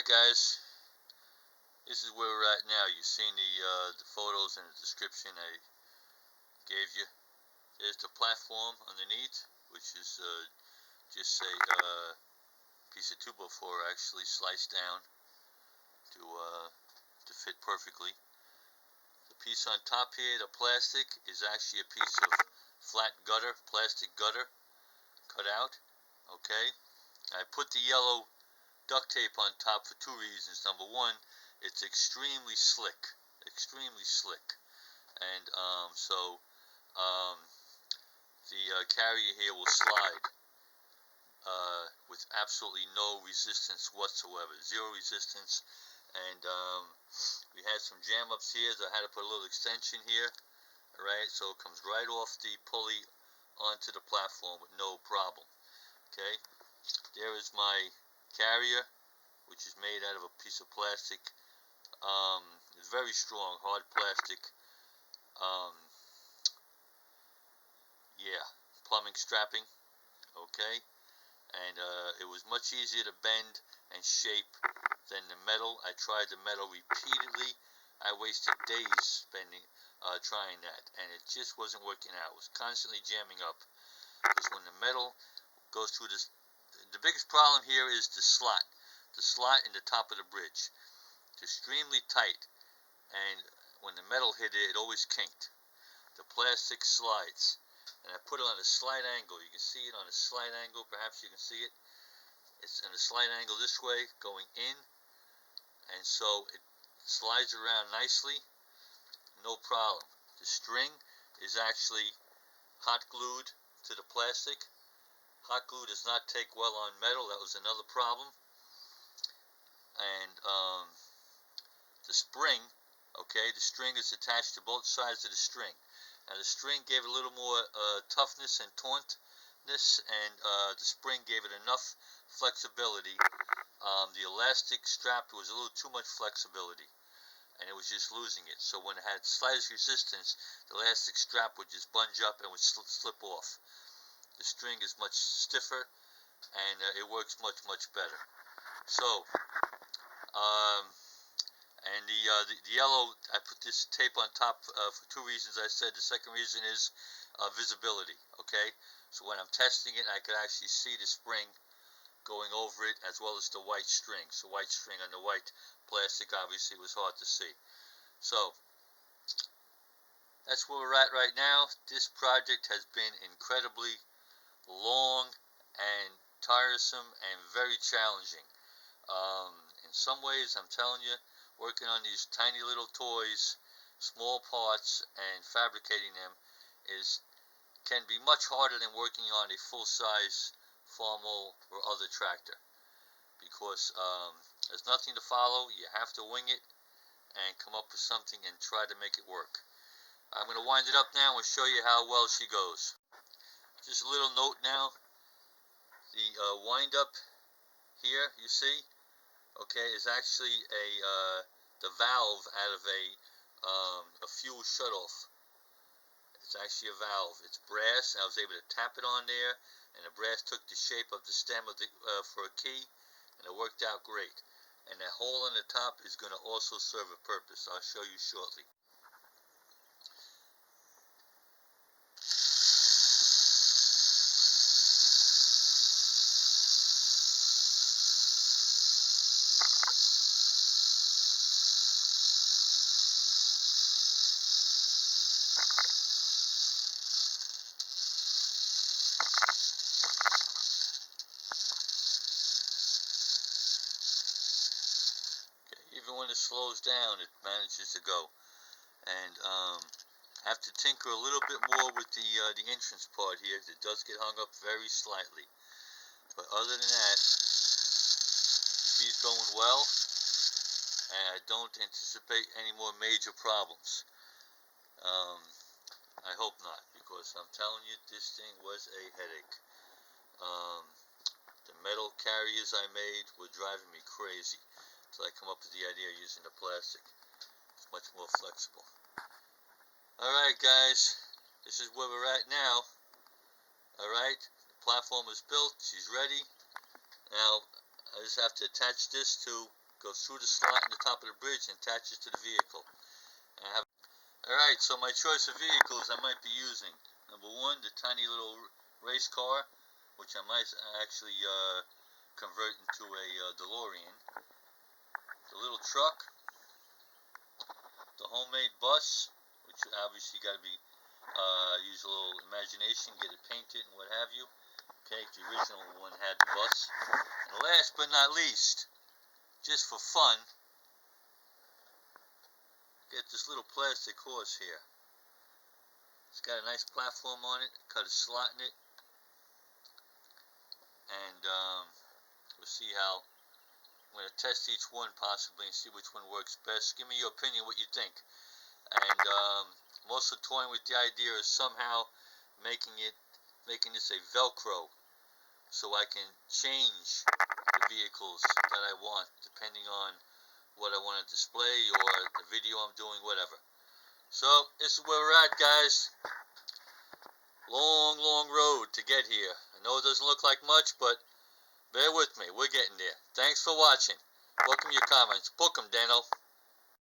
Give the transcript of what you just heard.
guys, this is where we're at now. You've seen the photos and the description I gave you. There's the platform underneath, which is just a piece of 2x4 actually sliced down to fit perfectly. The piece on top here, the plastic, is actually a piece of flat gutter, plastic gutter, cut out. Okay, I put the yellow duct tape on top for two reasons. Number one, it's extremely slick, and the carrier here will slide with absolutely no resistance whatsoever, zero resistance. And we had some jam ups here, so I had to put a little extension here. Alright, so it comes right off the pulley onto the platform with no problem. Okay, there is my carrier, which is made out of a piece of plastic. It's very strong, hard plastic. Yeah, plumbing strapping. Okay, and it was much easier to bend and shape than the metal. I tried the metal repeatedly. I wasted days trying that, and it just wasn't working out. It was constantly jamming up, because when the metal goes through this, the biggest problem here is the slot in the top of the bridge. It's extremely tight, and when the metal hit it, it always kinked. The plastic slides, and I put it on a slight angle. You can see it on a slight angle. Perhaps you can see it. It's in a slight angle this way, going in, and so it slides around nicely, no problem. The string is actually hot glued to the plastic. Hot glue does not take well on metal. That was another problem. And the spring, okay, the string is attached to both sides of the string. Now the string gave it a little more toughness and tauntness, and the spring gave it enough flexibility. The elastic strap was a little too much flexibility, and it was just losing it. So when it had slightest resistance, the elastic strap would just bunge up and would slip off. The string is much stiffer, and it works much better. So and the yellow, I put this tape on top for two reasons. I said the second reason is visibility. Okay, so when I'm testing it, I could actually see the spring going over it, as well as the white string. So white string on the white plastic obviously was hard to see. So that's where we're at right now. This project has been incredibly long and tiresome and very challenging. In some ways, I'm telling you, working on these tiny little toys, small parts, and fabricating them can be much harder than working on a full-size Farmall or other tractor, because there's nothing to follow. You have to wing it and come up with something and try to make it work. I'm going to wind it up now and show you how well she goes. Just a little note now. The wind up here, you see, okay, is actually the valve out of a fuel shutoff. It's actually a valve. It's brass, and I was able to tap it on there, and the brass took the shape of the stem of for a key, and it worked out great. And that hole on the top is going to also serve a purpose. I'll show you shortly. Even when it slows down, it manages to go. And have to tinker a little bit more with the entrance part here. It does get hung up very slightly, but other than that, she's going well, and I don't anticipate any more major problems. I hope not, because I'm telling you, this thing was a headache. The metal carriers I made were driving me crazy, so I come up with the idea of using the plastic. It's much more flexible. Alright guys, this is where we're at now. Alright, platform is built, she's ready. Now I just have to attach this to goes through the slot in the top of the bridge and attaches to the vehicle. Alright, so my choice of vehicles I might be using. Number one, the tiny little race car, which I might actually convert into a DeLorean. The little truck, the homemade bus, which obviously got to be use a little imagination, get it painted and what have you. Okay, the original one had the bus. And last but not least, just for fun, get this little plastic horse here. It's got a nice platform on it, cut a slot in it, and we'll see how. I'm going to test each one possibly and see which one works best. Give me your opinion, what you think. And I'm also toying with the idea of somehow making this a Velcro, so I can change the vehicles that I want depending on what I want to display or the video I'm doing, whatever. So this is where we're at, guys. Long road to get here. I know it doesn't look like much, but bear with me. We're getting there. Thanks for watching. Welcome your comments. Book 'em, Dano.